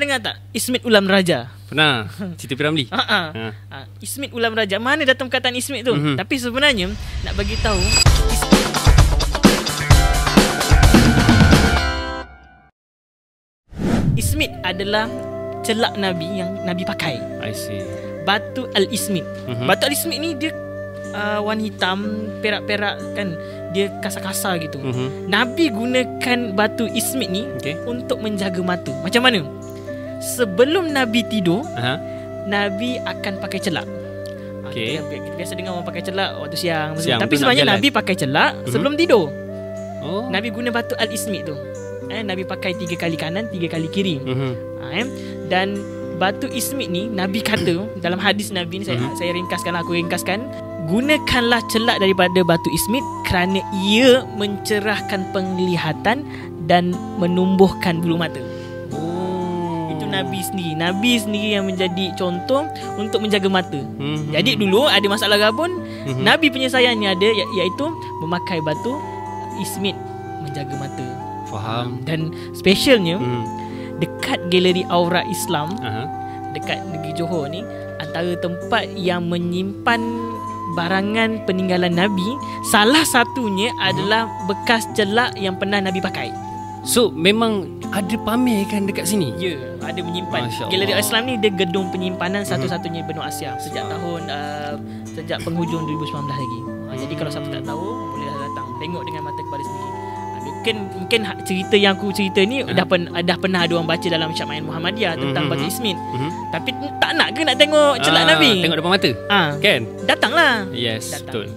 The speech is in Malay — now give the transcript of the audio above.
dengar tak Ismit Ulam Raja? Pernah. Cerita Piramli. Ismit Ulam Raja. Mana datang perkataan Ismit tu? Tapi sebenarnya nak bagi tahu, Ismit adalah celak Nabi yang Nabi pakai. I see. Batu Al-Ismit. Batu Al-Ismit ni dia warna hitam, perak-perak kan. Dia kasar-kasar gitu. Nabi gunakan batu Ismit ni untuk menjaga mata. Macam mana? Sebelum Nabi tidur, Nabi akan pakai celak. Kita biasa dengar orang pakai celak waktu siang. Tapi sebenarnya Nabi pakai celak sebelum tidur. Nabi guna batu Al-Ismit tu. Nabi pakai 3 kali kanan, 3 kali kiri. Dan batu Ismit ni Nabi kata dalam hadis Nabi ni, saya ringkaskan, gunakanlah celak daripada batu Ismit kerana ia mencerahkan penglihatan dan menumbuhkan bulu mata. Itu Nabi sendiri yang menjadi contoh untuk menjaga mata. Jadi dulu ada masalah gabun, Nabi penyelesaiannya ada, iaitu memakai batu Ismit menjaga mata. Faham. Dan specialnya dekat Galeri Aura Islam, dekat negeri Johor ni, antara tempat yang menyimpan barangan peninggalan Nabi, salah satunya adalah bekas celak yang pernah Nabi pakai. So memang ada pamer kan dekat sini? Ya, ada menyimpan. Galeri Aura Islam ni dia gedung penyimpanan satu-satunya benua Asia sejak penghujung 2019 lagi. Jadi kalau siapa tak tahu, boleh datang tengok dengan mata kepala sendiri. Mungkin cerita yang aku cerita ni dah pernah ada orang baca dalam Syakmayan Muhammadiyah tentang batu Ismit. Tapi tak nak ke nak tengok celak Nabi? Tengok depan mata. Kan? Datanglah. Yes, betul.